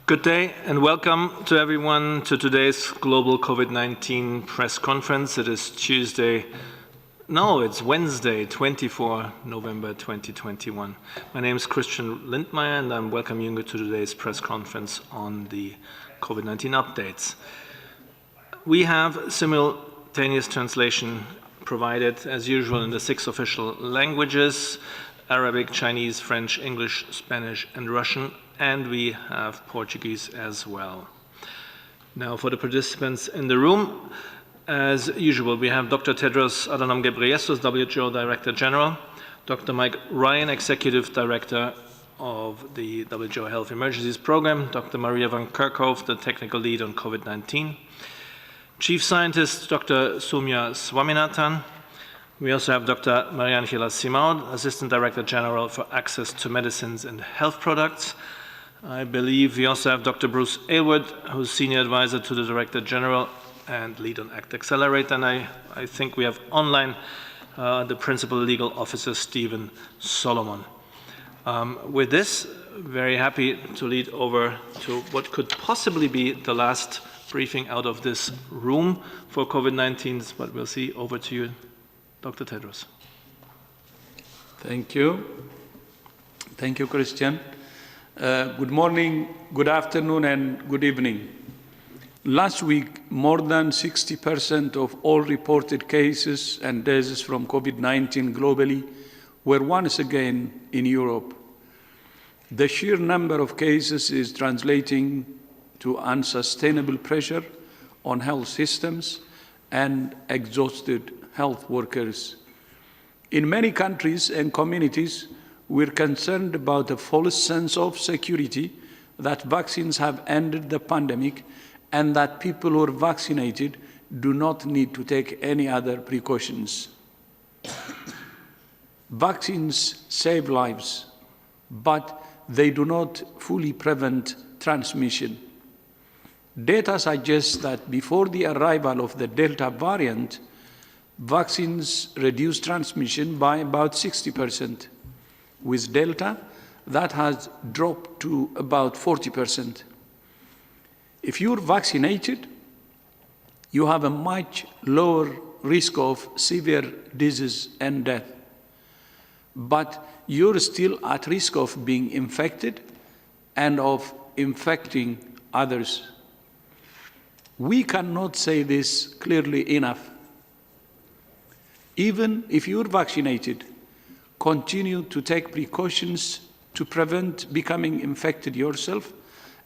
Good day and welcome to everyone to today's global COVID-19 press conference. It is Wednesday, 24 November 2021. My name is Christian Lindmeier and I'm welcoming you to today's press conference on the COVID-19 updates. We have simultaneous translation provided as usual in the 6 official languages: Arabic, Chinese, French, English, Spanish and Russian, and we have Portuguese as well. Now for the participants in the room, as usual, we have Dr. Tedros Adhanom Ghebreyesus, WHO Director General, Dr. Mike Ryan, Executive Director of the WHO Health Emergencies Program, Dr. Maria van Kerkhove, the Technical Lead on COVID-19, Chief Scientist Dr. Soumya Swaminathan. We also have Dr. Mariangela Simard, Assistant Director General for Access to Medicines and Health Products. I believe we also have Dr. Bruce Aylward, who's Senior Advisor to the Director General and Lead on ACT Accelerate. And I think we have online the Principal Legal Officer, Stephen Solomon. With this, very happy to lead over to what could possibly be the last briefing out of this room for COVID-19, but we'll see. Over to you, Dr. Tedros. Thank you. Thank you, Christian. Good morning, good afternoon, and good evening. Last week, more than 60% of all reported cases and deaths from COVID-19 globally were once again in Europe. The sheer number of cases is translating to unsustainable pressure on health systems and exhausted health workers. In many countries and communities, we're concerned about a false sense of security that vaccines have ended the pandemic and that people who are vaccinated do not need to take any other precautions. Vaccines save lives, but they do not fully prevent transmission. Data suggests that before the arrival of the Delta variant, vaccines reduced transmission by about 60%. With Delta, that has dropped to about 40%. If you're vaccinated, you have a much lower risk of severe disease and death. But you're still at risk of being infected and of infecting others. We cannot say this clearly enough. Even if you're vaccinated, continue to take precautions to prevent becoming infected yourself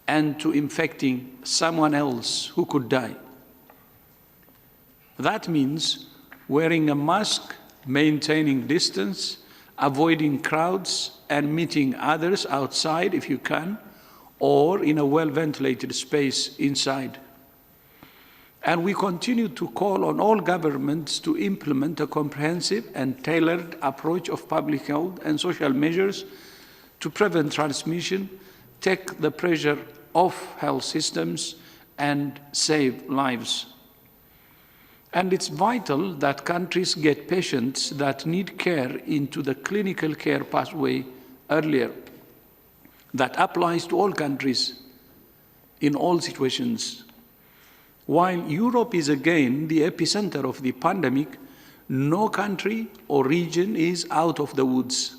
and to infecting someone else who could die. That means wearing a mask, maintaining distance, avoiding crowds, and meeting others outside if you can, or in a well-ventilated space inside. And we continue to call on all governments to implement a comprehensive and tailored approach of public health and social measures to prevent transmission, take the pressure off health systems, and save lives. And it's vital that countries get patients that need care into the clinical care pathway earlier. That applies to all countries in all situations. While Europe is again the epicenter of the pandemic, no country or region is out of the woods.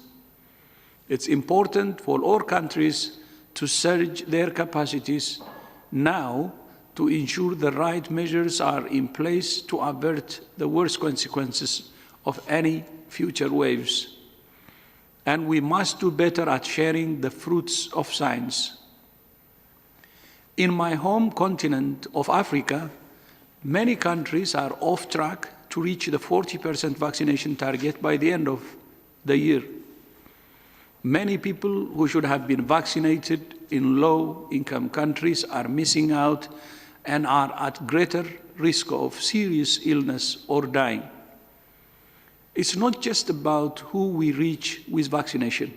It's important for all countries to surge their capacities now to ensure the right measures are in place to avert the worst consequences of any future waves. And we must do better at sharing the fruits of science. In my home continent of Africa, many countries are off track to reach the 40% vaccination target by the end of the year. Many people who should have been vaccinated in low-income countries are missing out and are at greater risk of serious illness or dying. It's not just about who we reach with vaccination.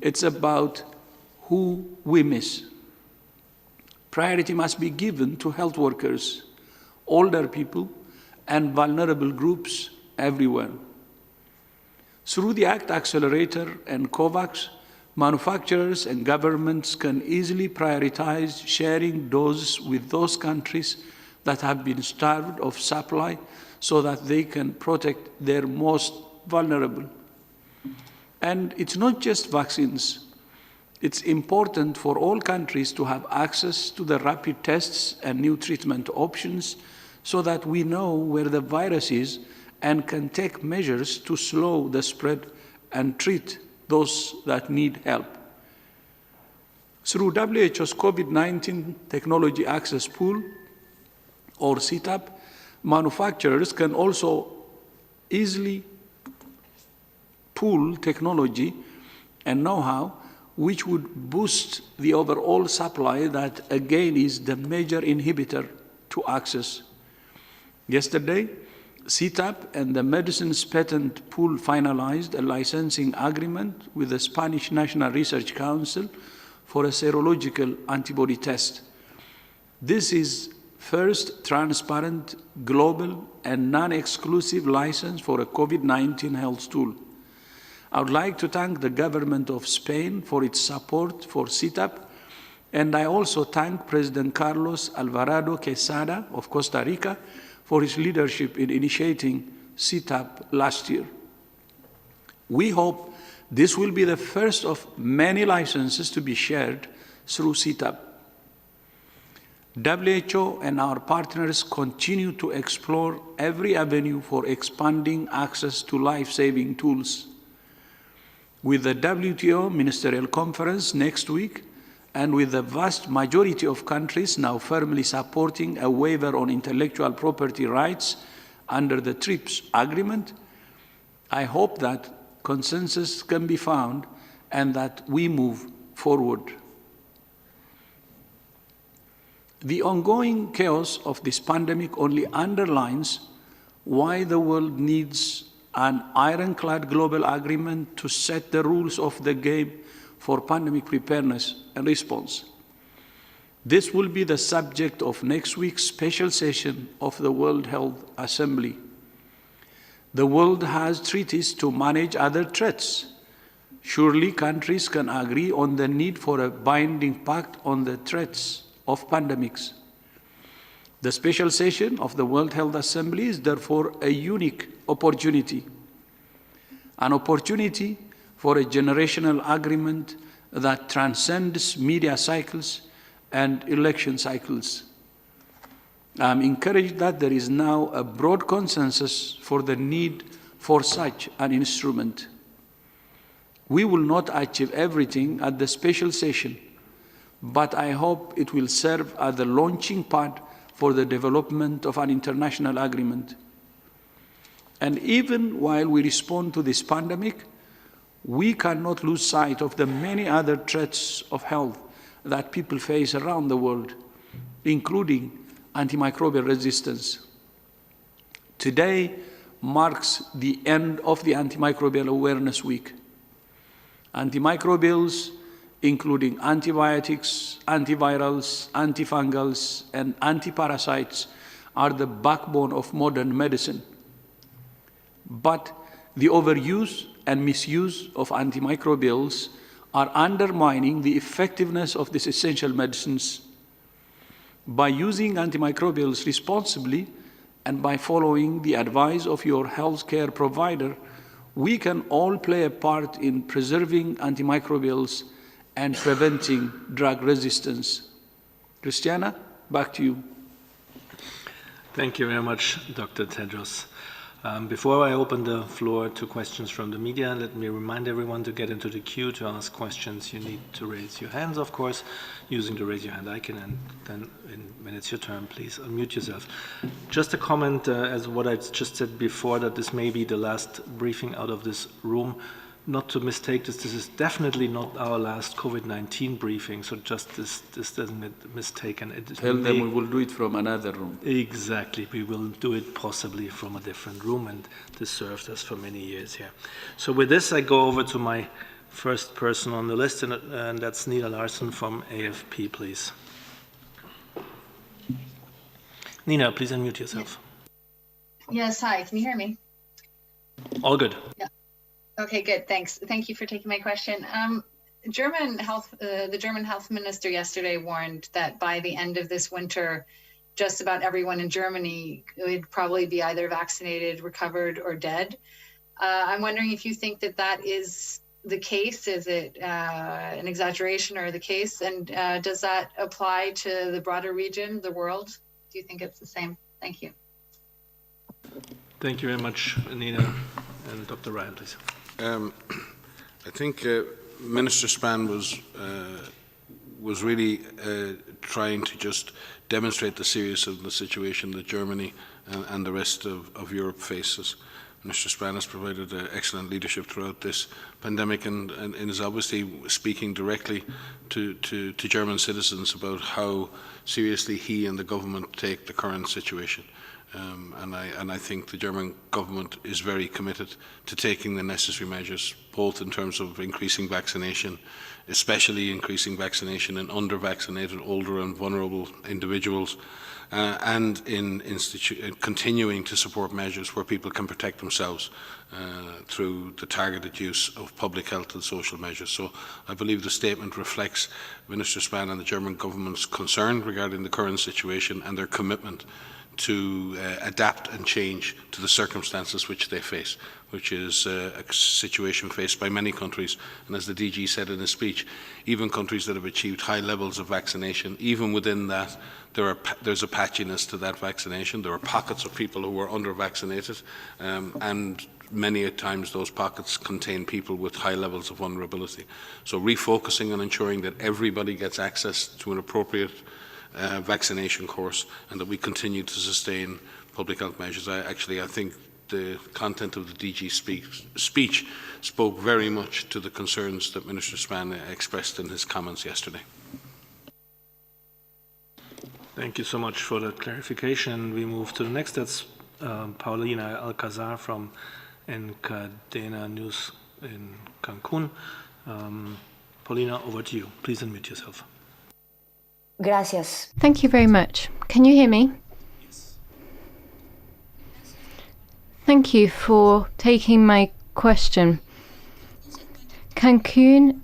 It's about who we miss. Priority must be given to health workers, older people, and vulnerable groups everywhere. Through the ACT Accelerator and COVAX, manufacturers and governments can easily prioritize sharing doses with those countries that have been starved of supply so that they can protect their most vulnerable. And it's not just vaccines. It's important for all countries to have access to the rapid tests and new treatment options so that we know where the virus is and can take measures to slow the spread and treat those that need help. Through WHO's COVID-19 Technology Access Pool, or CTAP, manufacturers can also easily pool technology and know-how, which would boost the overall supply that, again, is the major inhibitor to access. Yesterday, CTAP and the Medicines Patent Pool finalized a licensing agreement with the Spanish National Research Council for a serological antibody test. This is first transparent, global, and non-exclusive license for a COVID-19 health tool. I would like to thank the government of Spain for its support for CTAP, and I also thank President Carlos Alvarado Quesada of Costa Rica for his leadership in initiating CTAP last year. We hope this will be the first of many licenses to be shared through CTAP. WHO and our partners continue to explore every avenue for expanding access to life-saving tools. With the WTO Ministerial Conference next week, and with the vast majority of countries now firmly supporting a waiver on intellectual property rights under the TRIPS agreement, I hope that consensus can be found and that we move forward. The ongoing chaos of this pandemic only underlines why the world needs an ironclad global agreement to set the rules of the game for pandemic preparedness and response. This will be the subject of next week's special session of the World Health Assembly. The world has treaties to manage other threats. Surely countries can agree on the need for a binding pact on the threats of pandemics. The special session of the World Health Assembly is therefore a unique opportunity, an opportunity for a generational agreement that transcends media cycles and election cycles. I'm encouraged that there is now a broad consensus for the need for such an instrument. We will not achieve everything at the special session, but I hope it will serve as the launching pad for the development of an international agreement. And even while we respond to this pandemic, we cannot lose sight of the many other threats of health that people face around the world, including antimicrobial resistance. Today marks the end of the Antimicrobial Awareness Week. Antimicrobials, including antibiotics, antivirals, antifungals, and antiparasites, are the backbone of modern medicine. But the overuse and misuse of antimicrobials are undermining the effectiveness of these essential medicines. By using antimicrobials responsibly and by following the advice of your healthcare provider, we can all play a part in preserving antimicrobials and preventing drug resistance. Christiana, back to you. Thank you very much, Dr. Tedros. Before I open the floor to questions from the media, let me remind everyone to get into the queue to ask questions. You need to raise your hands, of course, using the raise your hand icon, and then when it's your turn, please unmute yourself. Just a comment as what I just said before, that this may be the last briefing out of this room. Not to mistake this is definitely not our last COVID-19 briefing, so just this doesn't get mistaken. Tell them we will do it from another room. Exactly, we will do it possibly from a different room, and this served us for many years here. So with this, I go over to my first person on the list, and that's Nina Larson from AFP, please. Nina, please unmute yourself. Yes, hi, can you hear me? All good. Yeah. Okay, good, thanks. Thank you for taking my question. the German health minister yesterday warned that by the end of this winter, just about everyone in Germany would probably be either vaccinated, recovered, or dead. I'm wondering if you think that that is the case. Is it an exaggeration or the case? And does that apply to the broader region, the world? Do you think it's the same? Thank you. Thank you very much, Anina. And Dr. Ryan, please. I think Minister Spahn was really trying to just demonstrate the seriousness of the situation that Germany and the rest of Europe faces. Minister Spahn has provided excellent leadership throughout this pandemic and is obviously speaking directly to German citizens about how seriously he and the government take the current situation. And I think the German government is very committed to taking the necessary measures, both in terms of increasing vaccination, especially increasing vaccination in under-vaccinated, older and vulnerable individuals, and in continuing to support measures where people can protect themselves through the targeted use of public health and social measures. So I believe the statement reflects Minister Spahn and the German government's concern regarding the current situation and their commitment to adapt and change to the circumstances which they face, which is a situation faced by many countries. And as the DG said in his speech, even countries that have achieved high levels of vaccination, even within that, there's a patchiness to that vaccination. There are pockets of people who are under-vaccinated, and many at times those pockets contain people with high levels of vulnerability. So refocusing on ensuring that everybody gets access to an appropriate vaccination course, and that we continue to sustain public health measures. I think the content of the DG speech spoke very much to the concerns that Minister Spahn expressed in his comments yesterday. Thank you so much for that clarification. We move to the next. That's Paulina Alcazar from Encadena News in Cancun. Paulina, over to you. Please unmute yourself. Gracias. Thank you very much. Can you hear me? Yes. Thank you for taking my question. Cancun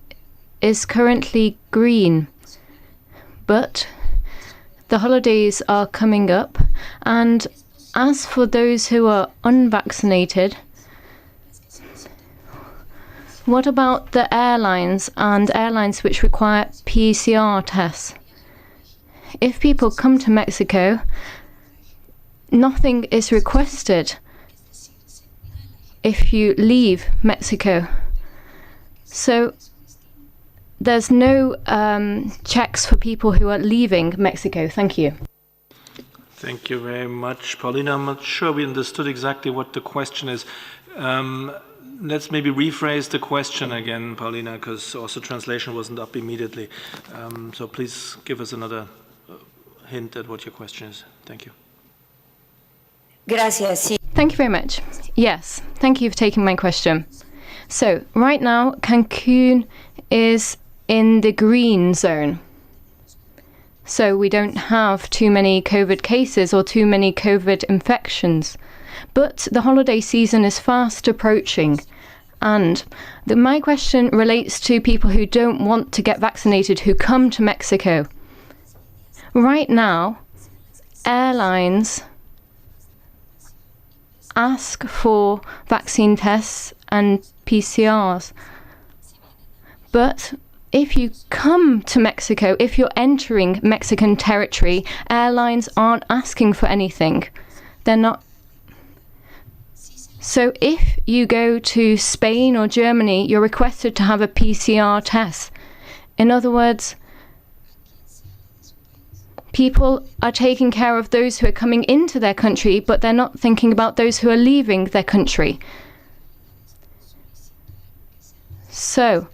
is currently green, but the holidays are coming up, and as for those who are unvaccinated, what about the airlines and airlines which require PCR tests? If people come to Mexico, nothing is requested if you leave Mexico. So there's no checks for people who are leaving Mexico. Thank you. Thank you very much, Paulina. I'm not sure we understood exactly what the question is. Let's maybe rephrase the question again, Paulina, because also translation wasn't up immediately. So please give us another hint at what your question is. Thank you. Gracias. Thank you very much. Yes, thank you for taking my question. So right now, Cancun is in the green zone. So we don't have too many COVID cases or too many COVID infections. But the holiday season is fast approaching. And my question relates to people who don't want to get vaccinated, who come to Mexico. Right now, airlines ask for vaccine tests and PCRs. But if you come to Mexico, if you're entering Mexican territory, airlines aren't asking for anything. They're not. So if you go to Spain or Germany, you're requested to have a PCR test. In other words, people are taking care of those who are coming into their country, but they're not thinking about those who are leaving their country. So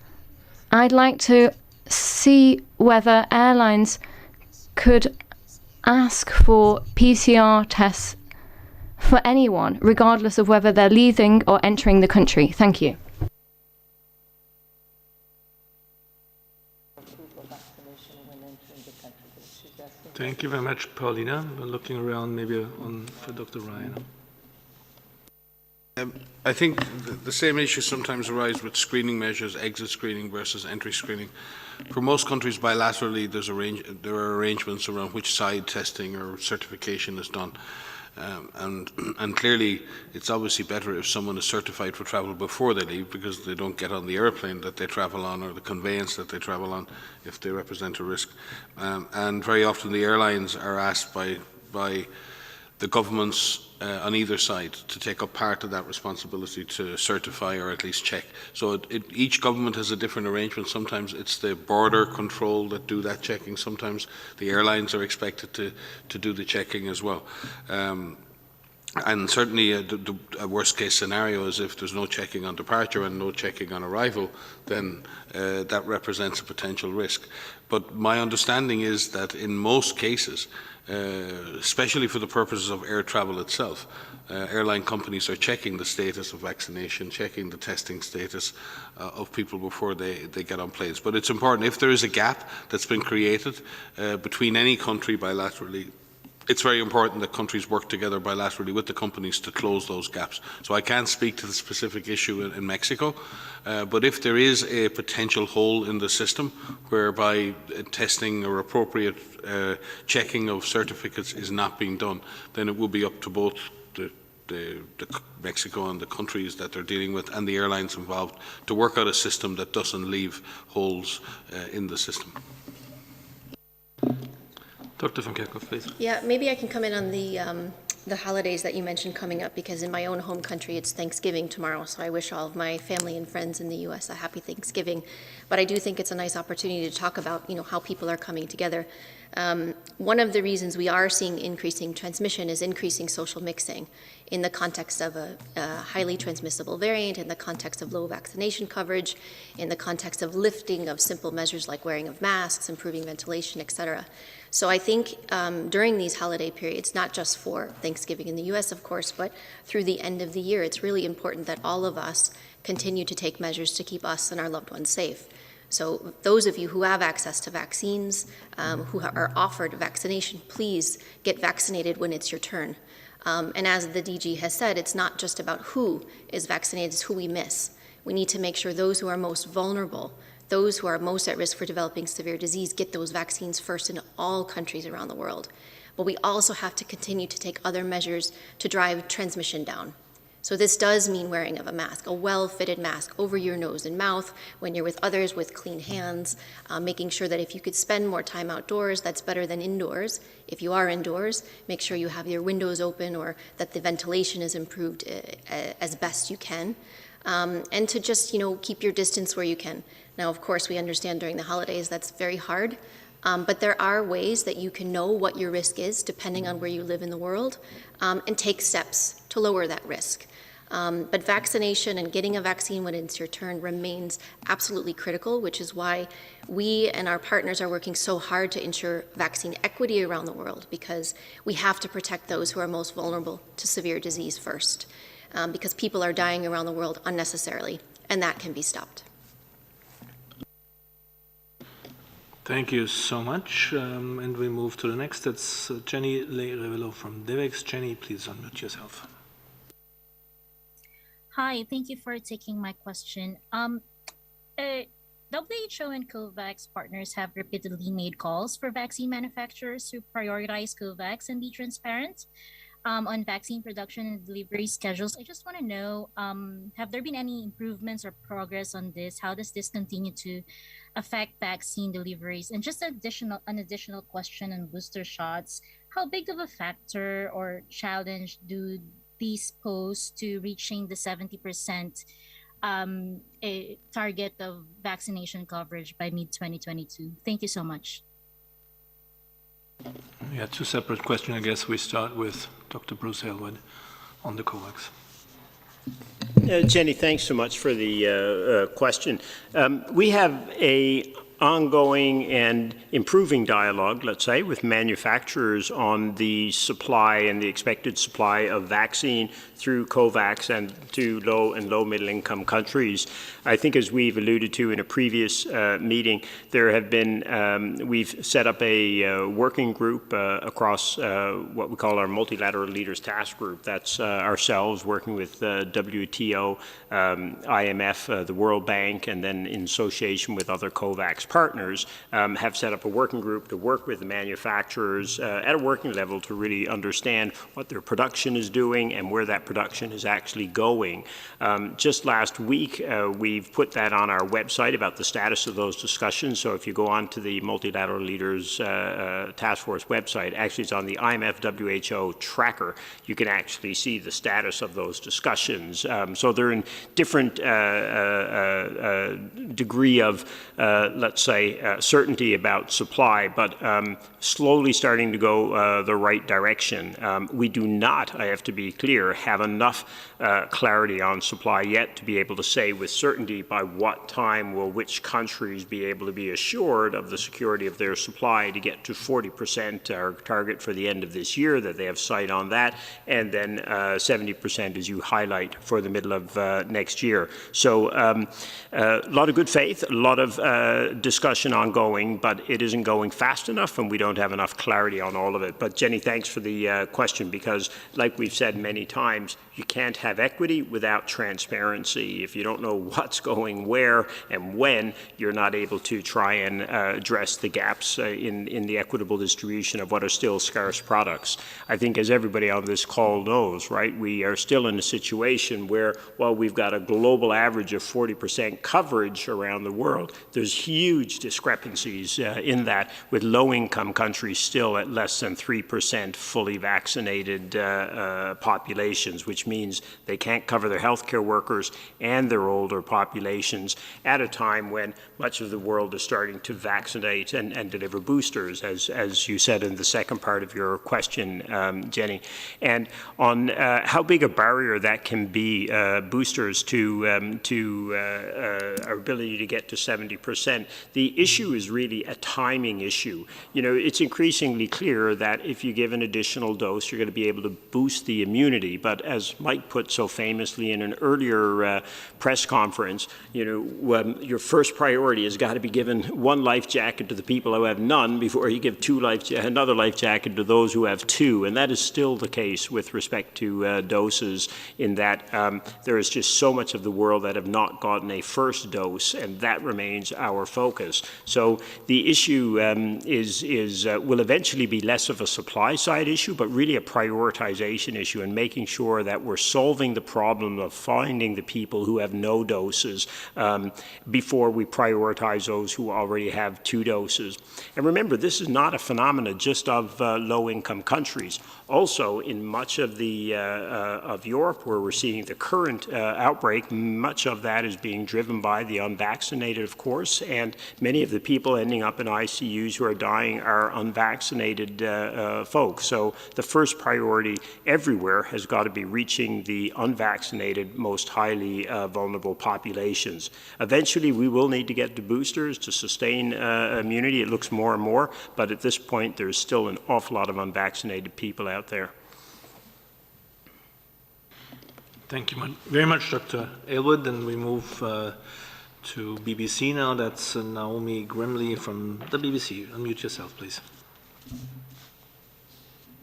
I'd like to see whether airlines could ask for PCR tests for anyone, regardless of whether they're leaving or entering the country. Thank you. Thank you very much, Paulina. We're looking around maybe for Dr. Ryan. I think the same issues sometimes arise with screening measures, exit screening versus entry screening. For most countries, bilaterally, there are arrangements around which side testing or certification is done. And clearly, it's obviously better if someone is certified for travel before they leave, because they don't get on the airplane that they travel on or the conveyance that they travel on if they represent a risk. And very often the airlines are asked by the governments on either side to take up part of that responsibility to certify or at least check. So each government has a different arrangement. Sometimes it's the border control that do that checking. Sometimes the airlines are expected to do the checking as well. And certainly a worst case scenario is if there's no checking on departure and no checking on arrival, then that represents a potential risk. But my understanding is that in most cases, especially for the purposes of air travel itself, airline companies are checking the status of vaccination, checking the testing status of people before they get on planes. But it's important, if there is a gap that's been created between any country bilaterally, it's very important that countries work together bilaterally with the companies to close those gaps. So I can't speak to the specific issue in Mexico, but if there is a potential hole in the system whereby testing or appropriate checking of certificates is not being done, then it will be up to both the Mexico and the countries that they're dealing with and the airlines involved to work out a system that doesn't leave holes in the system. Dr. van Kerkhoff, please. Yeah, maybe I can come in on the holidays that you mentioned coming up, because in my own home country it's Thanksgiving tomorrow, so I wish all of my family and friends in the U.S. a happy Thanksgiving. But I do think it's a nice opportunity to talk about, how people are coming together. One of the reasons we are seeing increasing transmission is increasing social mixing in the context of a highly transmissible variant, in the context of low vaccination coverage, in the context of lifting of simple measures like wearing of masks, improving ventilation, et cetera. So I think during these holiday periods, not just for Thanksgiving in the U.S., of course, but through the end of the year, it's really important that all of us continue to take measures to keep us and our loved ones safe. So those of you who have access to vaccines, who are offered vaccination, please get vaccinated when it's your turn. And as the DG has said, it's not just about who is vaccinated, it's who we miss. We need to make sure those who are most vulnerable, those who are most at risk for developing severe disease, get those vaccines first in all countries around the world. But we also have to continue to take other measures to drive transmission down. So this does mean wearing of a mask, a well-fitted mask over your nose and mouth when you're with others, with clean hands, making sure that if you could spend more time outdoors, that's better than indoors. If you are indoors, make sure you have your windows open or that the ventilation is improved as best you can. And to just, keep your distance where you can. Now, of course, we understand during the holidays that's very hard, but there are ways that you can know what your risk is depending on where you live in the world and take steps to lower that risk. But vaccination and getting a vaccine when it's your turn remains absolutely critical, which is why we and our partners are working so hard to ensure vaccine equity around the world, because we have to protect those who are most vulnerable to severe disease first, because people are dying around the world unnecessarily, and that can be stopped. Thank you so much. And we move to the next. That's Jenny Le-Revello from DEVEX. Jenny, please unmute yourself. Hi, thank you for taking my question. WHO and COVAX partners have repeatedly made calls for vaccine manufacturers to prioritize COVAX and be transparent on vaccine production and delivery schedules. I just want to know, have there been any improvements or progress on this? How does this continue to affect vaccine deliveries? And just an additional question on booster shots. How big of a factor or challenge do these pose to reaching the 70% target of vaccination coverage by mid-2022? Thank you so much. Yeah, two separate questions. I guess we start with Dr. Bruce Aylward on the COVAX. Jenny, thanks so much for the question. We have a ongoing and improving dialogue, let's say, with manufacturers on the supply and the expected supply of vaccine through COVAX and to low and low-middle income countries. I think, as we've alluded to in a previous meeting, there have been, we've set up a working group across what we call our Multilateral Leaders Task Group. That's ourselves working with WTO, IMF, the World Bank, and then in association with other COVAX partners, have set up a working group to work with the manufacturers at a working level to really understand what their production is doing and where that production is actually going. Just last week, we've put that on our website about the status of those discussions. So if you go on to the Multilateral Leaders Task Force website, actually it's on the IMF WHO tracker, you can actually see the status of those discussions. So they're in different degree of, let's say, certainty about supply, but slowly starting to go the right direction. We do not, I have to be clear, have enough clarity on supply yet to be able to say with certainty by what time will which countries be able to be assured of the security of their supply to get to 40%, our target for the end of this year, that they have sight on that, and then 70%, as you highlight, for the middle of next year. So a lot of good faith, a lot of discussion ongoing, but it isn't going fast enough, and we don't have enough clarity on all of it. But Jenny, thanks for the question, because like we've said many times, you can't have equity without transparency. If you don't know what's going where and when, you're not able to try and address the gaps in the equitable distribution of what are still scarce products. I think, as everybody on this call knows, right, we are still in a situation where, while we've got a global average of 40% coverage around the world, there's huge discrepancies in that, with low-income countries still at less than 3% fully vaccinated populations, which means they can't cover their healthcare workers and their older populations at a time when much of the world is starting to vaccinate and deliver boosters, as you said in the second part of your question, Jenny. And on how big a barrier that can be, boosters to our ability to get to 70%, the issue is really a timing issue. You know, it's increasingly clear that if you give an additional dose, you're going to be able to boost the immunity. But as Mike put so famously in an earlier press conference, you know, your first priority has got to be given one life jacket to the people who have none before you give another life jacket to those who have two. And that is still the case with respect to doses, in that there is just so much of the world that have not gotten a first dose, and that remains our focus. So the issue will eventually be less of a supply side issue, but really a prioritization issue, and making sure that we're solving the problem of finding the people who have no doses before we prioritize those who already have 2 doses. And remember, this is not a phenomenon just of low-income countries. Also, in much of the of Europe, where we're seeing the current outbreak, much of that is being driven by the unvaccinated, of course, and many of the people ending up in ICUs who are dying are unvaccinated folks. So the first priority everywhere has got to be reaching the unvaccinated, most highly vulnerable populations. Eventually, we will need to get to boosters to sustain immunity. It looks more and more, but at this point, there's still an awful lot of unvaccinated people out there. Thank you very much, Dr. Aylward. And we move to BBC now. That's Naomi Grimley from the BBC. Unmute yourself, please.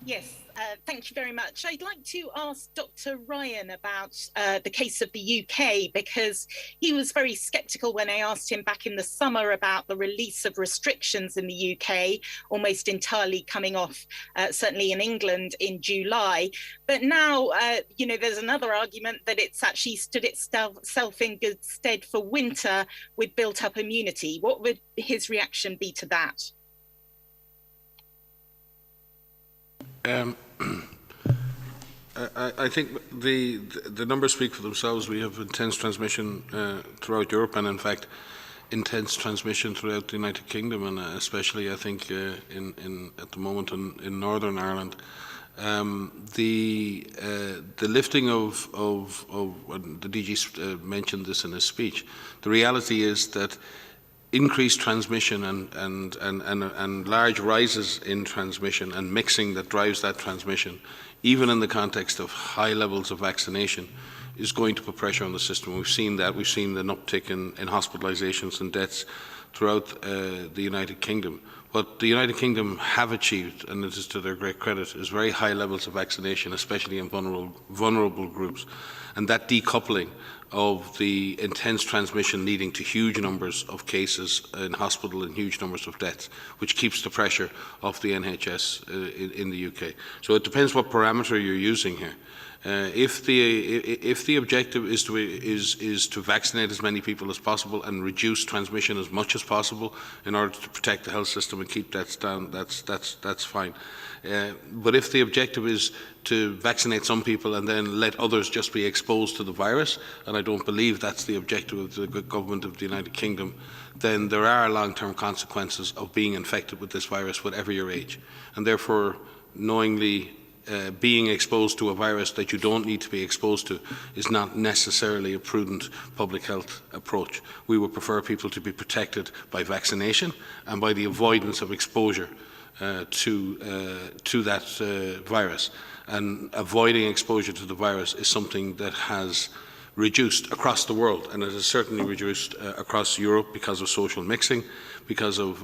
Yes. Thank you very much. I'd like to ask Dr. Ryan about the case of the UK, because he was very sceptical when I asked him back in the summer about the release of restrictions in the UK, almost entirely coming off, certainly in England in July. But now, you know, there's another argument that it's actually stood itself in good stead for winter with built-up immunity. What would his reaction be to that? I think the numbers speak for themselves. We have intense transmission throughout Europe, and in fact, intense transmission throughout the United Kingdom, and especially, I think, at the moment in Northern Ireland. The lifting of the DG mentioned this in his speech. The reality is that increased transmission and large rises in transmission and mixing that drives that transmission, even in the context of high levels of vaccination, is going to put pressure on the system. We've seen that. We've seen an uptick in hospitalizations and deaths throughout the United Kingdom. What the United Kingdom have achieved, and it is to their great credit, is very high levels of vaccination, especially in vulnerable groups. And that decoupling of the intense transmission leading to huge numbers of cases in hospital and huge numbers of deaths, which keeps the pressure off the NHS in the UK. So it depends what parameter you're using here. If the objective is to vaccinate as many people as possible and reduce transmission as much as possible in order to protect the health system and keep deaths down, that's fine. But if the objective is to vaccinate some people and then let others just be exposed to the virus, and I don't believe that's the objective of the government of the United Kingdom, then there are long-term consequences of being infected with this virus, whatever your age, and therefore knowingly being exposed to a virus that you don't need to be exposed to is not necessarily a prudent public health approach. We would prefer people to be protected by vaccination and by the avoidance of exposure to that virus. And avoiding exposure to the virus is something that has reduced across the world, and it has certainly reduced across Europe because of social mixing, because of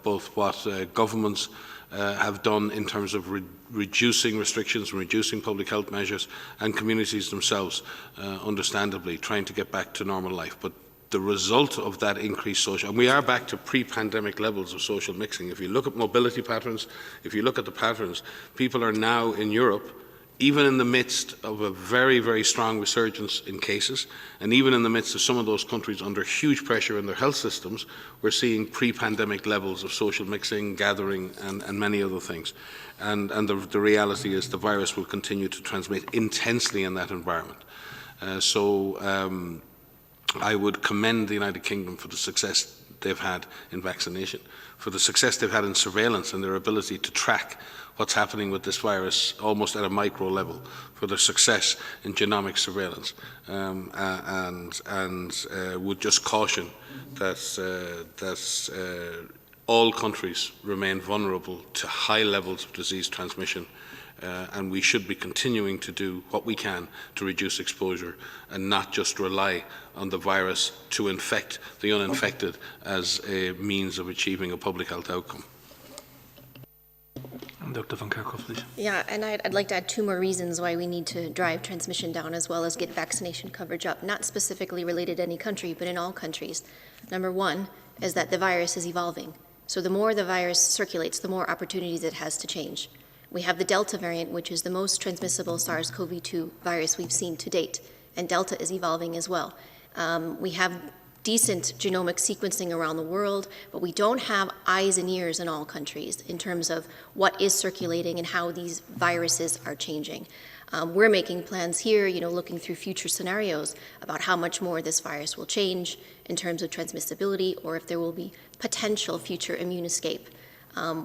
both what governments have done in terms of reducing restrictions, reducing public health measures, and communities themselves, understandably, trying to get back to normal life. But the result of that increased social, and we are back to pre-pandemic levels of social mixing. If you look at mobility patterns, if you look at the patterns, people are now in Europe, even in the midst of a very, very strong resurgence in cases, and even in the midst of some of those countries under huge pressure in their health systems, we're seeing pre-pandemic levels of social mixing, gathering, and many other things. And the reality is the virus will continue to transmit intensely in that environment. I would commend the United Kingdom for the success they've had in vaccination, for the success they've had in surveillance and their ability to track what's happening with this virus almost at a micro level, for their success in genomic surveillance, and would just caution that all countries remain vulnerable to high levels of disease transmission, and we should be continuing to do what we can to reduce exposure and not just rely on the virus to infect the uninfected as a means of achieving a public health outcome. Dr. Van Kerkhoff, please. Yeah, and I'd like to add two more reasons why we need to drive transmission down as well as get vaccination coverage up, not specifically related to any country, but in all countries. Number one is that the virus is evolving. So the more the virus circulates, the more opportunities it has to change. We have the Delta variant, which is the most transmissible SARS-CoV-2 virus we've seen to date, and Delta is evolving as well. We have decent genomic sequencing around the world, but we don't have eyes and ears in all countries in terms of what is circulating and how these viruses are changing. We're making plans here, looking through future scenarios about how much more this virus will change in terms of transmissibility, or if there will be potential future immune escape,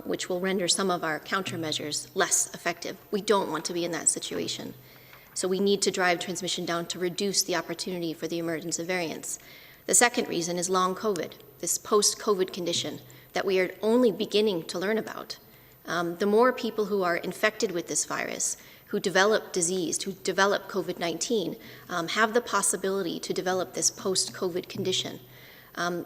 which will render some of our countermeasures less effective. We don't want to be in that situation. So we need to drive transmission down to reduce the opportunity for the emergence of variants. The second reason is long COVID, this post-COVID condition that we are only beginning to learn about. The more people who are infected with this virus, who develop disease, who develop COVID-19, have the possibility to develop this post-COVID condition.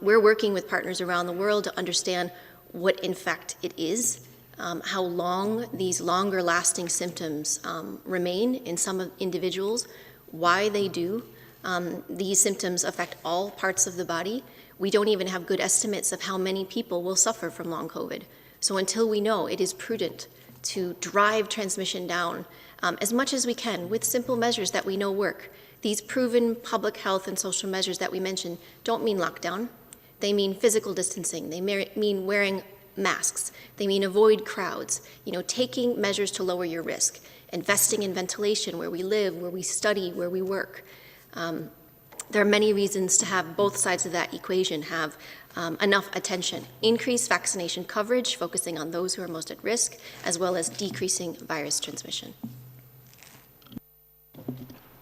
We're working with partners around the world to understand what in fact it is, how long these longer lasting symptoms remain in some individuals, why they do. These symptoms affect all parts of the body. We don't even have good estimates of how many people will suffer from long COVID. So until we know, it is prudent to drive transmission down as much as we can with simple measures that we know work. These proven public health and social measures that we mentioned don't mean lockdown. They mean physical distancing. They mean wearing masks. They mean avoid crowds, taking measures to lower your risk, investing in ventilation where we live, where we study, where we work. There are many reasons to have both sides of that equation have enough attention. Increased vaccination coverage, focusing on those who are most at risk, as well as decreasing virus transmission.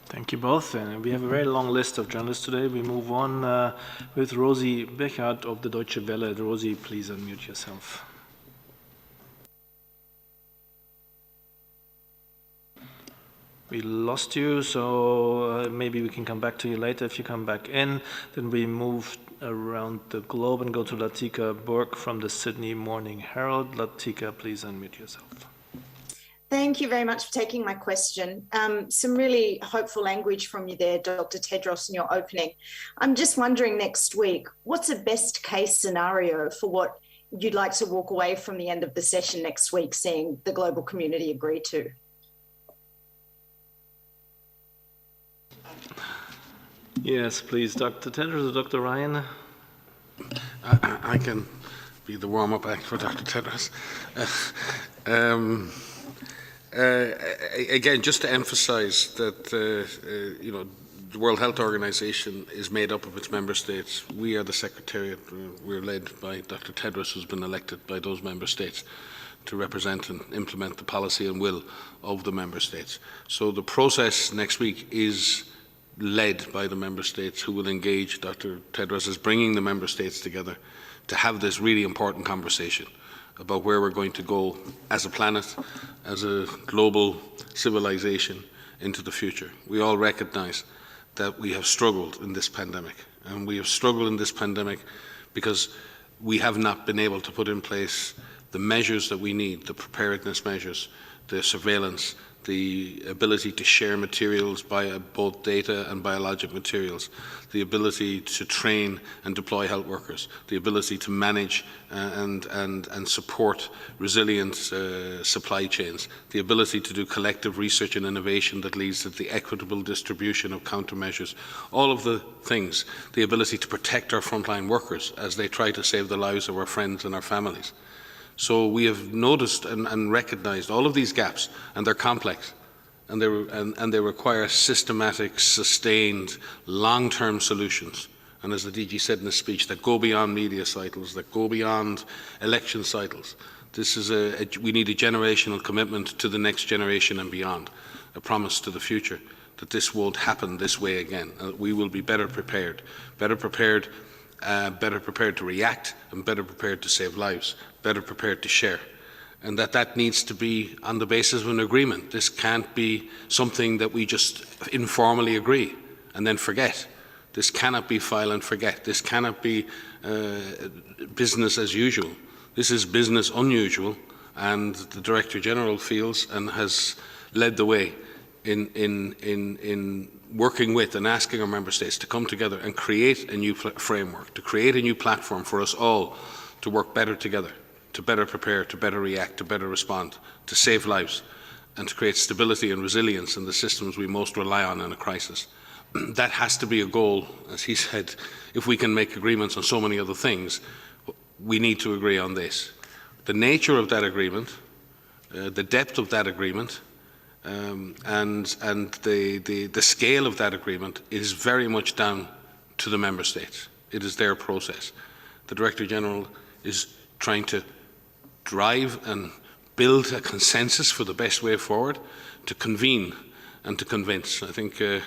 Thank you. Thank you both. We have a very long list of journalists today. We move on with Rosi Bechert of the Deutsche Welle. Rosi, please unmute yourself. We lost you, so maybe we can come back to you later if you come back in. Then we move around the globe and go to Latika Burke from the Sydney Morning Herald. Latika, please unmute yourself. Thank you very much for taking my question. Some really hopeful language from you there, Dr. Tedros, in your opening. I'm just wondering next week, what's a best case scenario for what you'd like to walk away from the end of the session next week, seeing the global community agree to? Yes, please, Dr. Tedros or Dr. Ryan? I can be the warm-up act for Dr. Tedros. Again, just to emphasize that, you know, the World Health Organization is made up of its member states. We are the Secretariat. We're led by Dr. Tedros, who's been elected by those member states to represent and implement the policy and will of the member states. So the process next week is led by the member states, who will engage Dr. Tedros as bringing the member states together to have this really important conversation about where we're going to go as a planet, as a global civilization into the future. We all recognize that we have struggled in this pandemic, and we have struggled in this pandemic because we have not been able to put in place the measures that we need, the preparedness measures, the surveillance, the ability to share materials, both data and biologic materials, the ability to train and deploy health workers, the ability to manage and support resilient supply chains, the ability to do collective research and innovation that leads to the equitable distribution of countermeasures, all of the things, the ability to protect our frontline workers as they try to save the lives of our friends and our families. So we have noticed and recognized all of these gaps, and they're complex, and they require systematic, sustained, long-term solutions. And as the DG said in his speech, that go beyond media cycles, that go beyond election cycles. This is we need a generational commitment to the next generation and beyond, a promise to the future that this won't happen this way again. We will be better prepared to react, and better prepared to save lives, better prepared to share. And that needs to be on the basis of an agreement. This can't be something that we just informally agree and then forget. This cannot be file and forget. This cannot be business as usual. This is business unusual, and the Director General feels and has led the way in working with and asking our member states to come together and create a new framework, to create a new platform for us all to work better together, to better prepare, to better react, to better respond, to save lives, and to create stability and resilience in the systems we most rely on in a crisis. That has to be a goal, as he said. If we can make agreements on so many other things, we need to agree on this. The nature of that agreement, the depth of that agreement, and the scale of that agreement is very much down to the member states. It is their process. The Director General is trying to drive and build a consensus for the best way forward, to convene and to convince. I think I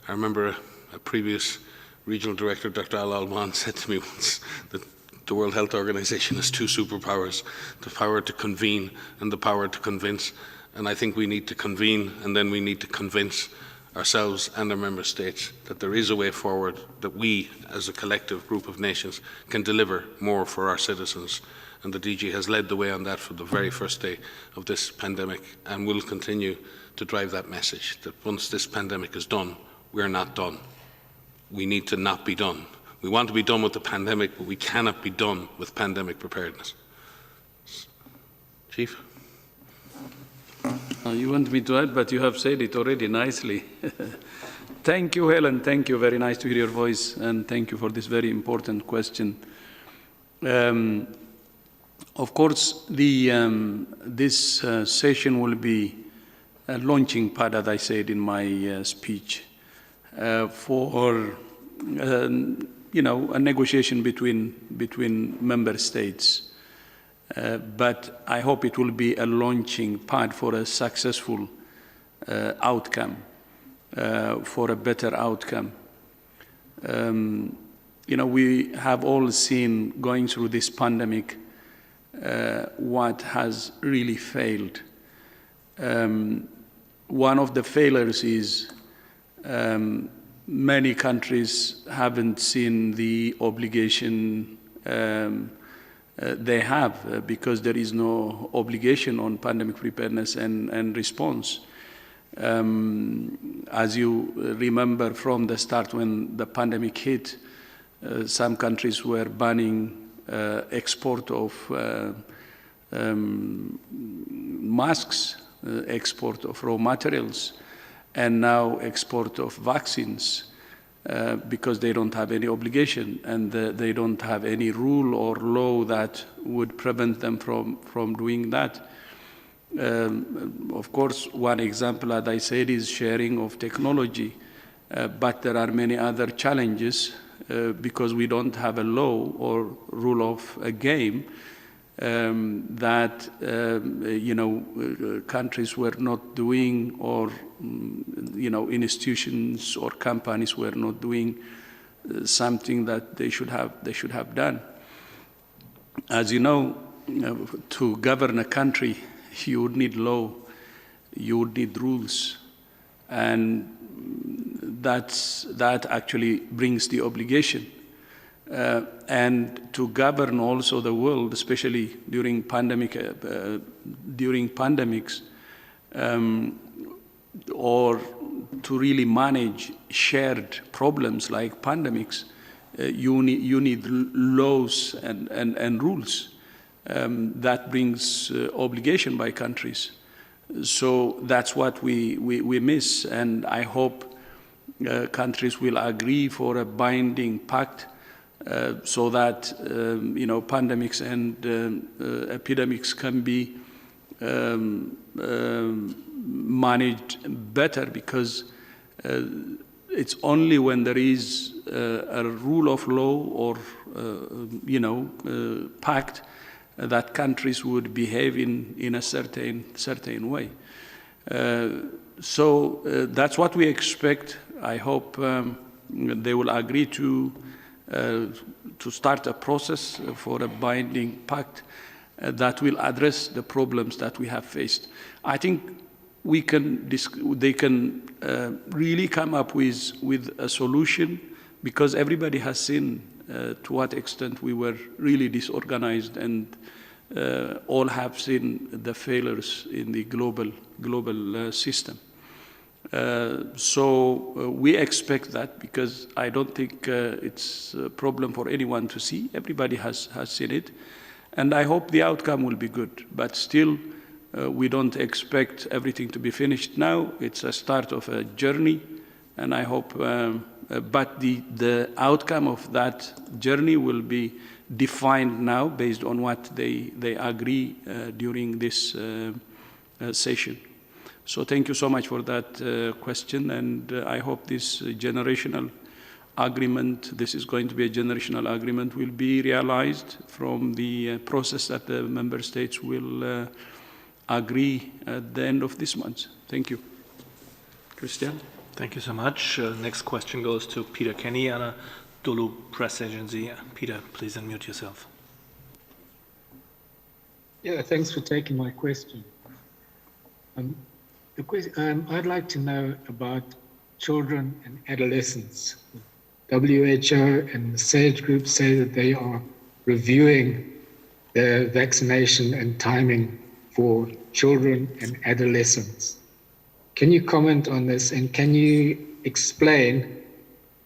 remember a previous regional director, Dr. Al Alwan, said to me once that the World Health Organization has two superpowers, the power to convene and the power to convince. And I think we need to convene, and then we need to convince ourselves and our member states that there is a way forward, that we, as a collective group of nations, can deliver more for our citizens. And the DG has led the way on that from the very first day of this pandemic, and will continue to drive that message, that once this pandemic is done, we're not done. We need to not be done. We want to be done with the pandemic, but we cannot be done with pandemic preparedness. Chief? You want me to add, but you have said it already nicely. Thank you, Helen. Thank you. Very nice to hear your voice, and thank you for this very important question. Of course, this session will be a launching pad, as I said in my speech, for you know, a negotiation between member states. But I hope it will be a launching pad for a successful outcome. for a better outcome. We have all seen, going through this pandemic, what has really failed. One of the failures is many countries haven't seen the obligation they have, because there is no obligation on pandemic preparedness and response. As you remember from the start, when the pandemic hit, some countries were banning export of masks, export of raw materials, and now export of vaccines, because they don't have any obligation, and they don't have any rule or law that would prevent them from doing that. Of course, one example, as I said, is sharing of technology, but there are many other challenges because we don't have a law or rule of a game that countries were not doing, or institutions or companies were not doing something that they should have done. As you know, to govern a country, you would need law, you would need rules, and that actually brings the obligation. And to govern also the world, especially during pandemics, or to really manage shared problems like pandemics, you need laws and rules. That brings obligation by countries. So that's what we miss, and I hope countries will agree for a binding pact so that pandemics and epidemics can be managed better, because it's only when there is a rule of law or pact that countries would behave in a certain way. So that's what we expect. I hope they will agree to start a process for a binding pact that will address the problems that we have faced. I think they can really come up with a solution, because everybody has seen to what extent we were really disorganized, and all have seen the failures in the global system. So we expect that, because I don't think it's a problem for anyone to see. Everybody has seen it, and I hope the outcome will be good. But still, we don't expect everything to be finished now. It's a start of a journey, and I hope, but the outcome of that journey will be defined now based on what they agree during this session. So thank you so much for that question, and I hope this generational agreement, this is going to be a generational agreement, will be realized from the process that the member states will agree at the end of this month. Thank you. Christian? Thank you so much. Next question goes to Peter Kenny, Anadolu Press Agency. Peter, please unmute yourself. Yeah, thanks for taking my question. I'd like to know about children and adolescents. WHO and the SAGE group say that they are reviewing the vaccination and timing for children and adolescents. Can you comment on this, and can you explain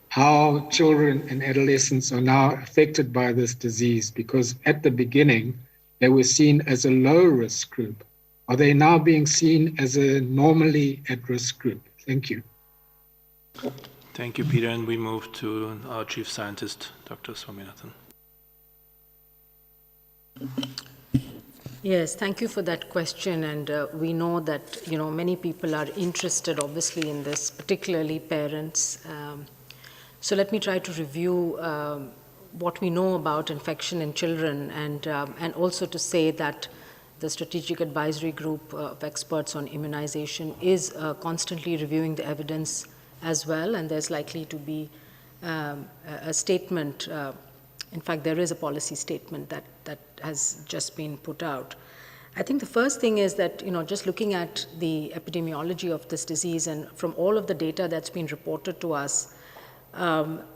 how children and adolescents are now affected by this disease? Because at the beginning, they were seen as a low-risk group. Are they now being seen as a normally at-risk group? Thank you. Thank you, Peter. And we move to our Chief Scientist, Dr. Swaminathan. Yes, thank you for that question. And we know that many people are interested, obviously, in this, particularly parents. So let me try to review what we know about infection in children, and also to say that the Strategic Advisory Group of Experts on Immunization is constantly reviewing the evidence as well, and there's likely to be a statement. In fact, there is a policy statement that has just been put out. I think the first thing is that, just looking at the epidemiology of this disease and from all of the data that's been reported to us,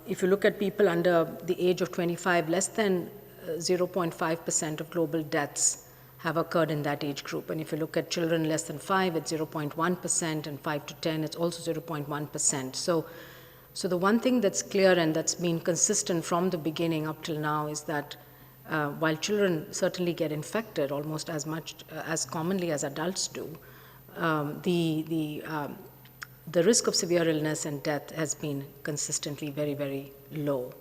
if you look at people under the age of 25, less than 0.5% of global deaths have occurred in that age group. And if you look at children less than 5, it's 0.1%, and 5 to 10, it's also 0.1%. So the one thing that's clear and that's been consistent from the beginning up till now is that while children certainly get infected almost as much as commonly as adults do, the risk of severe illness and death has been consistently very, very low.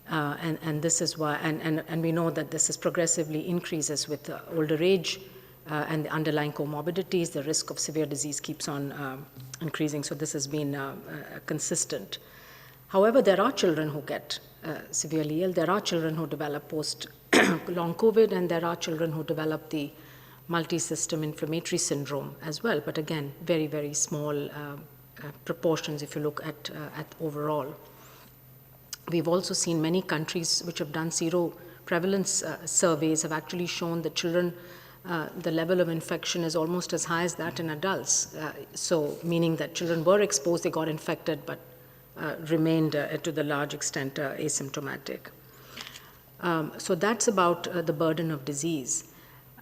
And this is why, and we know that this is progressively increases with older age and the underlying comorbidities. The risk of severe disease keeps on increasing, so this has been consistent. However, there are children who get severely ill. There are children who develop post-long COVID, and there are children who develop the multi-system inflammatory syndrome as well. But again, very, very small proportions if you look at overall. We've also seen many countries which have done zero prevalence surveys have actually shown that children, the level of infection is almost as high as that in adults. So meaning that children were exposed, they got infected, but remained to the large extent asymptomatic. So that's about the burden of disease.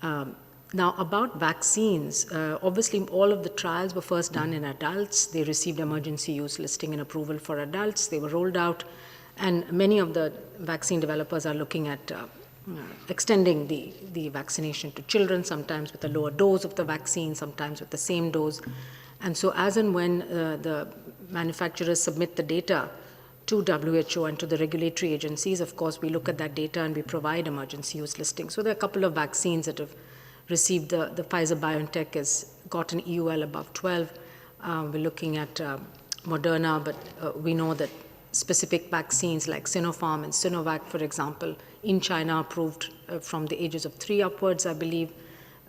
Now about vaccines, obviously all of the trials were first done in adults. They received emergency use listing and approval for adults. They were rolled out, and many of the vaccine developers are looking at extending the vaccination to children, sometimes with a lower dose of the vaccine, sometimes with the same dose. And so as and when the manufacturers submit the data to WHO and to the regulatory agencies, of course, we look at that data and we provide emergency use listing. So there are a couple of vaccines that have received, the Pfizer-BioNTech has gotten EUL above 12. We're looking at Moderna, but we know that specific vaccines like Sinopharm and Sinovac, for example, in China approved from the ages of 3 upwards, I believe.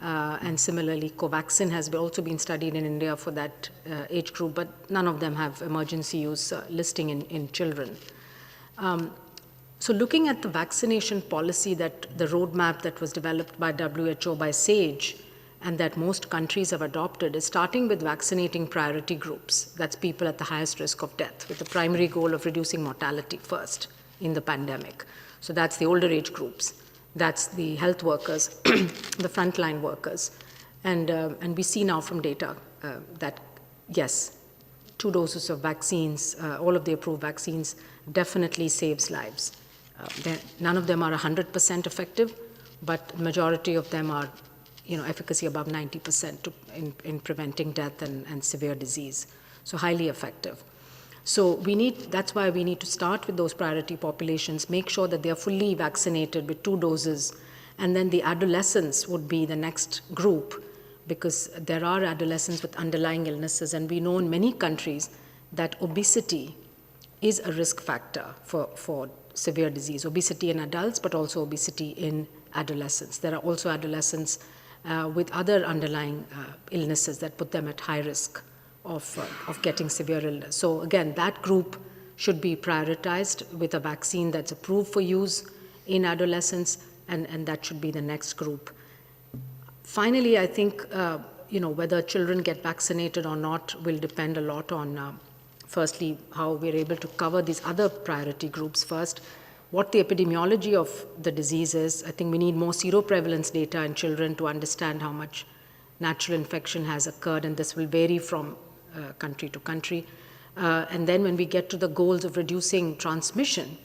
And similarly, Covaxin has also been studied in India for that age group, but none of them have emergency use listing in children. So looking at the vaccination policy, that the roadmap that was developed by WHO, by SAGE, and that most countries have adopted, is starting with vaccinating priority groups. That's people at the highest risk of death, with the primary goal of reducing mortality first in the pandemic. So that's the older age groups. That's the health workers, the frontline workers. And we see now from data that, yes, 2 doses of vaccines, all of the approved vaccines, definitely saves lives. None of them are 100% effective, but the majority of them are, efficacy above 90% in preventing death and severe disease. So highly effective. So that's why we need to start with those priority populations, make sure that they are fully vaccinated with 2 doses, and then the adolescents would be the next group, because there are adolescents with underlying illnesses, and we know in many countries that obesity is a risk factor for severe disease, obesity in adults, but also obesity in adolescents. There are also adolescents with other underlying illnesses that put them at high risk of getting severe illness. So again, that group should be prioritized with a vaccine that's approved for use in adolescents, and that should be the next group. Finally, I think whether children get vaccinated or not will depend a lot on firstly how we're able to cover these other priority groups first, what the epidemiology of the disease is. I think we need more seroprevalence data in children to understand how much natural infection has occurred, and this will vary from country to country. And then when we get to the goals of reducing transmission,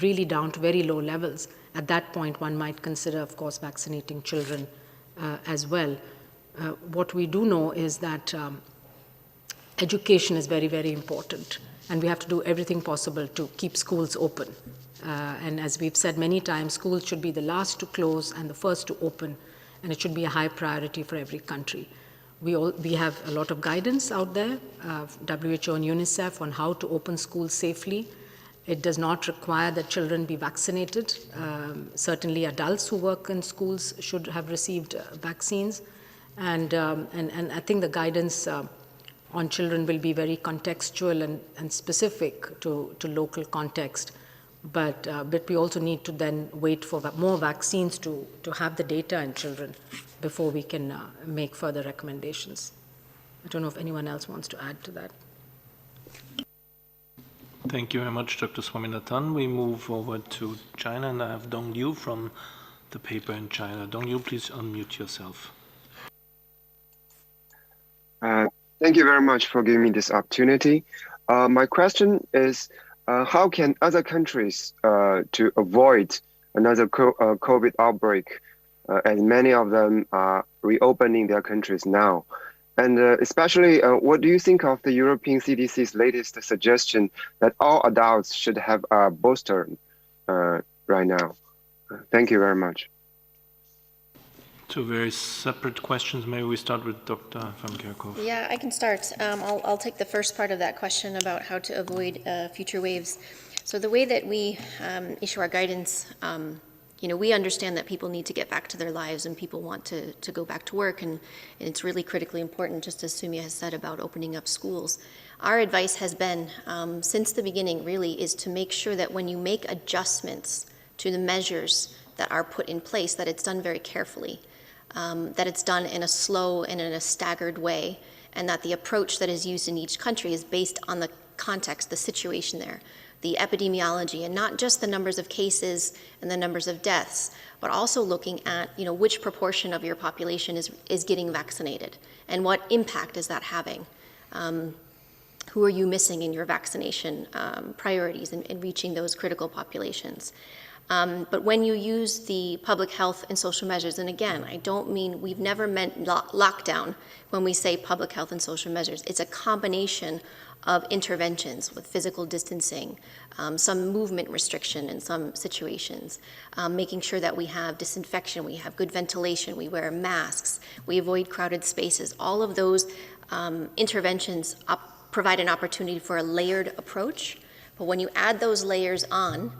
really down to very low levels, at that point one might consider, of course, vaccinating children as well. What we do know is that education is very, very important, and we have to do everything possible to keep schools open. And as we've said many times, schools should be the last to close and the first to open, and it should be a high priority for every country. We have a lot of guidance out there, WHO and UNICEF, on how to open schools safely. It does not require that children be vaccinated. Certainly adults who work in schools should have received vaccines. And I think the guidance on children will be very contextual and specific to local context. But we also need to then wait for more vaccines to have the data in children before we can make further recommendations. I don't know if anyone else wants to add to that. Thank you very much, Dr. Swaminathan. We move over to China, and I have Dong Liu from the paper in China. Dong Liu, please unmute yourself. Thank you very much for giving me this opportunity. My question is, how can other countries to avoid another COVID outbreak, as many of them are reopening their countries now? And especially, what do you think of the European CDC's latest suggestion that all adults should have a booster right now? Thank you very much. Two very separate questions. Maybe we start with Dr. van Kerkhoff. Yeah, I can start. I'll take the first part of that question about how to avoid future waves. So the way that we issue our guidance, we understand that people need to get back to their lives and people want to go back to work, and it's really critically important, just as Sumya has said, about opening up schools. Our advice has been, since the beginning really, is to make sure that when you make adjustments to the measures that are put in place, that it's done very carefully, that it's done in a slow and in a staggered way, and that the approach that is used in each country is based on the context, the situation there, the epidemiology, and not just the numbers of cases and the numbers of deaths, but also looking at which proportion of your population is getting vaccinated and what impact is that having. Who are you missing in your vaccination priorities in reaching those critical populations? But when you use the public health and social measures, and again, I don't mean, we've never meant lockdown when we say public health and social measures. It's a combination of interventions with physical distancing, some movement restriction in some situations, making sure that we have disinfection, we have good ventilation, we wear masks, we avoid crowded spaces. All of those interventions provide an opportunity for a layered approach. But when you add those layers on,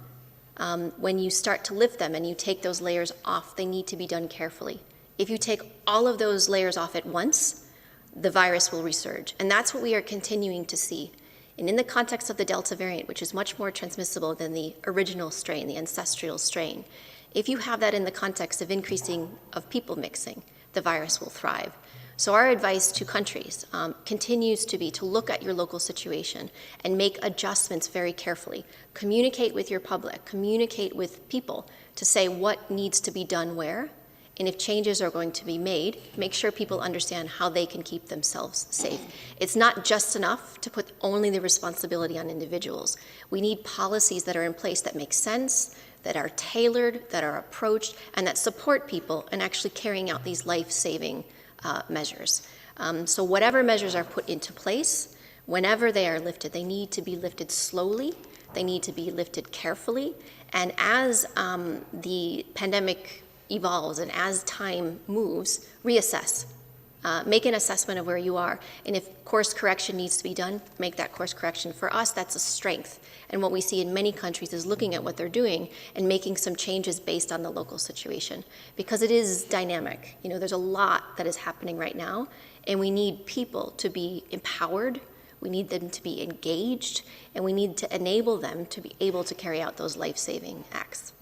when you start to lift them and you take those layers off, they need to be done carefully. If you take all of those layers off at once, the virus will resurge. And that's what we are continuing to see. And in the context of the Delta variant, which is much more transmissible than the original strain, the ancestral strain, if you have that in the context of increasing of people mixing, the virus will thrive. So our advice to countries continues to be to look at your local situation and make adjustments very carefully. Communicate with your public, communicate with people to say what needs to be done where, and if changes are going to be made, make sure people understand how they can keep themselves safe. It's not just enough to put only the responsibility on individuals. We need policies that are in place that make sense, that are tailored, that are approached, and that support people in actually carrying out these life-saving measures. So whatever measures are put into place, whenever they are lifted, they need to be lifted slowly, they need to be lifted carefully, and as the pandemic evolves and as time moves, reassess. Make an assessment of where you are, and if course correction needs to be done, make that course correction. For us, that's a strength, and what we see in many countries is looking at what they're doing and making some changes based on the local situation, because it is dynamic. There's a lot that is happening right now, and we need people to be empowered, we need them to be engaged, and we need to enable them to be able to carry out those life-saving acts.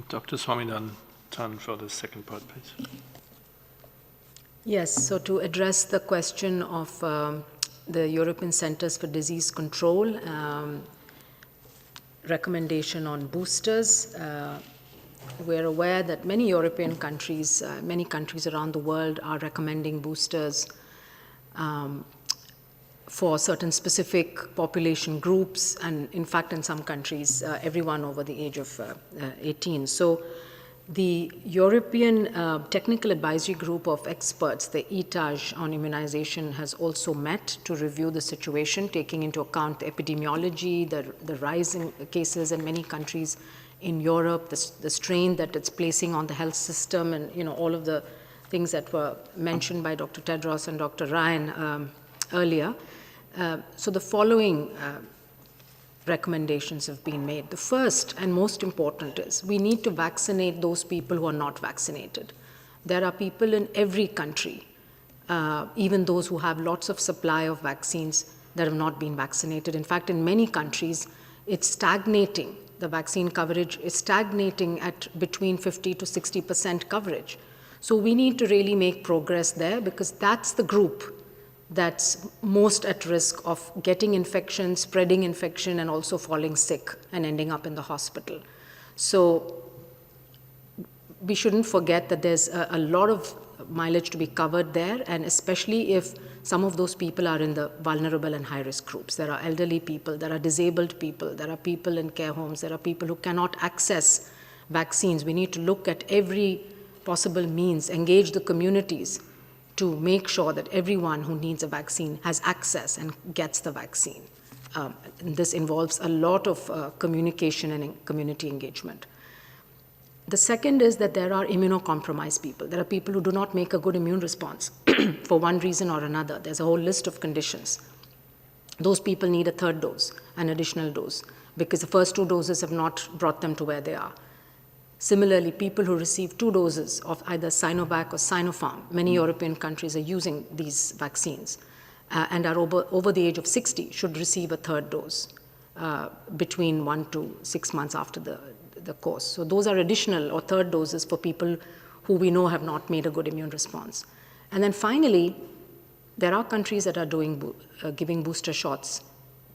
Dr. Swaminathan for the second part, please. Yes, so to address the question of the European Centers for Disease Control recommendation on boosters, we're aware that many European countries, many countries around the world are recommending boosters for certain specific population groups, and in fact in some countries everyone over the age of 18. So the European Technical Advisory Group of Experts, the ETAJ on immunization, has also met to review the situation, taking into account the epidemiology, the rising cases in many countries in Europe, the strain that it's placing on the health system, and all of the things that were mentioned by Dr. Tedros and Dr. Ryan earlier. So the following recommendations have been made. The first and most important is we need to vaccinate those people who are not vaccinated. There are people in every country even those who have lots of supply of vaccines that have not been vaccinated. In fact, in many countries, it's stagnating. The vaccine coverage is stagnating at between 50 to 60% coverage. So we need to really make progress there, because that's the group that's most at risk of getting infection, spreading infection, and also falling sick and ending up in the hospital. So we shouldn't forget that there's a lot of mileage to be covered there, and especially if some of those people are in the vulnerable and high-risk groups. There are elderly people, there are disabled people, there are people in care homes, there are people who cannot access vaccines. We need to look at every possible means, engage the communities to make sure that everyone who needs a vaccine has access and gets the vaccine. And this involves a lot of communication and community engagement. The second is that there are immunocompromised people. There are people who do not make a good immune response for one reason or another. There's a whole list of conditions. Those people need a third dose, an additional dose, because the first 2 doses have not brought them to where they are. Similarly, people who receive 2 doses of either Sinovac or Sinopharm, many European countries are using these vaccines, and are over the age of 60 should receive a third dose between 1 to 6 months after the course. So those are additional or third doses for people who we know have not made a good immune response. And then finally, there are countries that are giving booster shots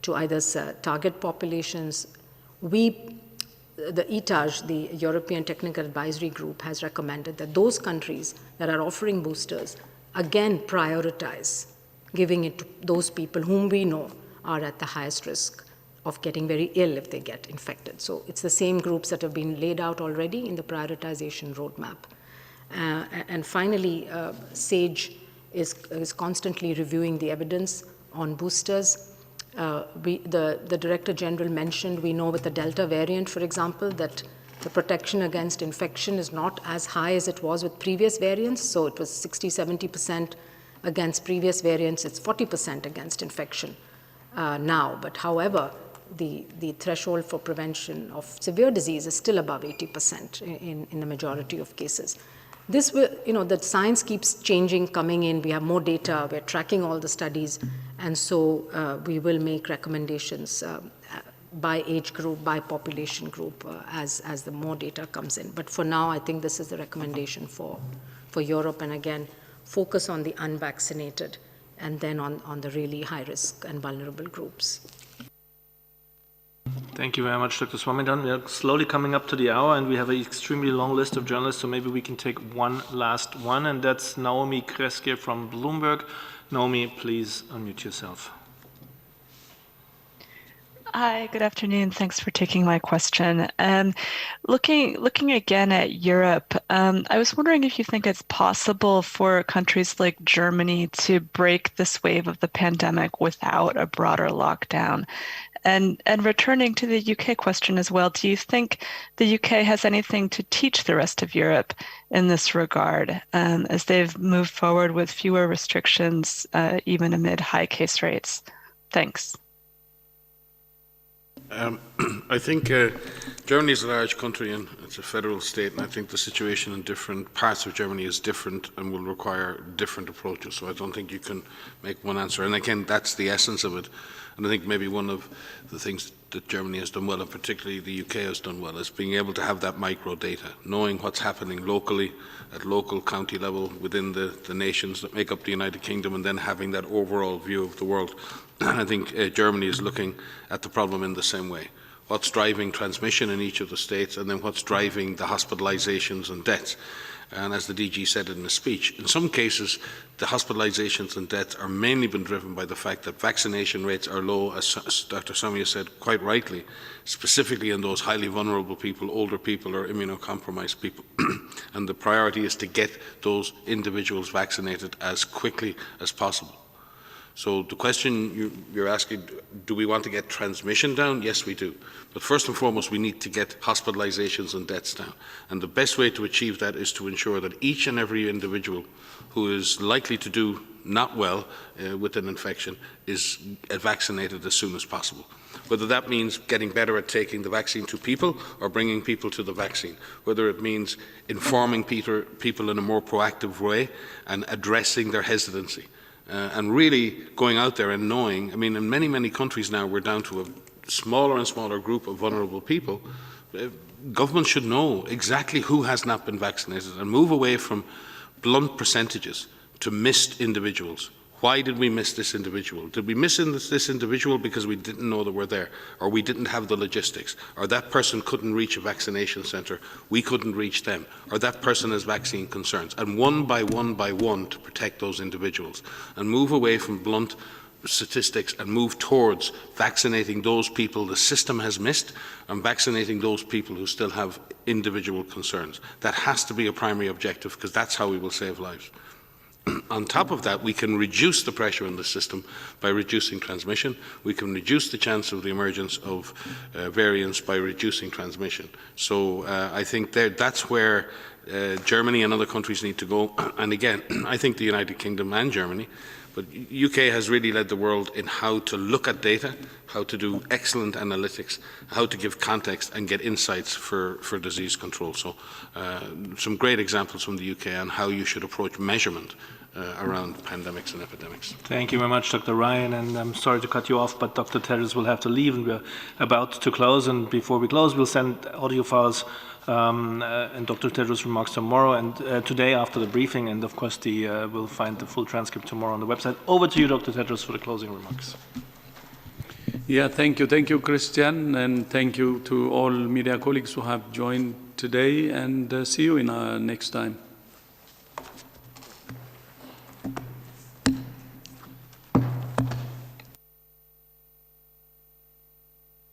to either target populations. The ETAJ, the European Technical Advisory Group, has recommended that those countries that are offering boosters, again, prioritize giving it to those people whom we know are at the highest risk of getting very ill if they get infected. So it's the same groups that have been laid out already in the prioritization roadmap. And finally, SAGE is constantly reviewing the evidence on boosters. The Director General mentioned, we know with the Delta variant, for example, that the protection against infection is not as high as it was with previous variants. So it was 60-70% against previous variants. It's 40% against infection now. But however, the threshold for prevention of severe disease is still above 80% in the majority of cases. This will, the science keeps changing, coming in. We have more data. We're tracking all the studies. And so we will make recommendations by age group, by population group, as the more data comes in. But for now, I think this is the recommendation for Europe. And again, focus on the unvaccinated and then on the really high risk and vulnerable groups. Thank you very much, Dr. Swaminathan. We are slowly coming up to the hour, and we have an extremely long list of journalists, so maybe we can take one last one, and that's Naomi Kreske from Bloomberg. Naomi, please unmute yourself. Hi, good afternoon. Thanks for taking my question. Looking again at Europe, I was wondering if you think it's possible for countries like Germany to break this wave of the pandemic without a broader lockdown. And returning to the UK question as well, do you think the UK has anything to teach the rest of Europe in this regard, as they've moved forward with fewer restrictions, even amid high case rates? Thanks. I think Germany is a large country and it's a federal state, and I think the situation in different parts of Germany is different and will require different approaches. So I don't think you can make one answer. And again, that's the essence of it. And I think maybe one of the things that Germany has done well, and particularly the UK has done well, is being able to have that micro data, knowing what's happening locally, at local county level, within the nations that make up the United Kingdom, and then having that overall view of the world. And I think Germany is looking at the problem in the same way. What's driving transmission in each of the states, and then what's driving the hospitalizations and deaths. And as the DG said in his speech, in some cases, the hospitalizations and deaths are mainly been driven by the fact that vaccination rates are low, as Dr. Samia said quite rightly, specifically in those highly vulnerable people, older people or immunocompromised people. And the priority is to get those individuals vaccinated as quickly as possible. So the question you're asking, do we want to get transmission down? Yes, we do. But first and foremost, we need to get hospitalizations and deaths down. And the best way to achieve that is to ensure that each and every individual who is likely to do not well with an infection is vaccinated as soon as possible. Whether that means getting better at taking the vaccine to people or bringing people to the vaccine, whether it means informing people in a more proactive way and addressing their hesitancy, and really going out there and knowing, I mean, in many, many countries now we're down to a smaller and smaller group of vulnerable people. Governments should know exactly who has not been vaccinated and move away from blunt percentages to missed individuals. Why did we miss this individual? Did we miss this individual because we didn't know they were there, or we didn't have the logistics, or that person couldn't reach a vaccination centre, we couldn't reach them, or that person has vaccine concerns, and one by one to protect those individuals and move away from blunt statistics and move towards vaccinating those people the system has missed and vaccinating those people who still have individual concerns. That has to be a primary objective, because that's how we will save lives. On top of that, we can reduce the pressure on the system by reducing transmission. We can reduce the chance of the emergence of variants by reducing transmission. So I think that's where Germany and other countries need to go. And again, I think the United Kingdom and Germany, but UK has really led the world in how to look at data, how to do excellent analytics, how to give context and get insights for disease control. So some great examples from the UK on how you should approach measurement around pandemics and epidemics. Thank you very much, Dr. Ryan, and I'm sorry to cut you off, but Dr. Tedros will have to leave, and we're about to close. And before we close, we'll send audio files and Dr. Tedros' remarks tomorrow and today after the briefing, and of course we'll find the full transcript tomorrow on the website. Over to you, Dr. Tedros, for the closing remarks. Yeah, thank you, Christian, and thank you to all media colleagues who have joined today, and see you in our next time.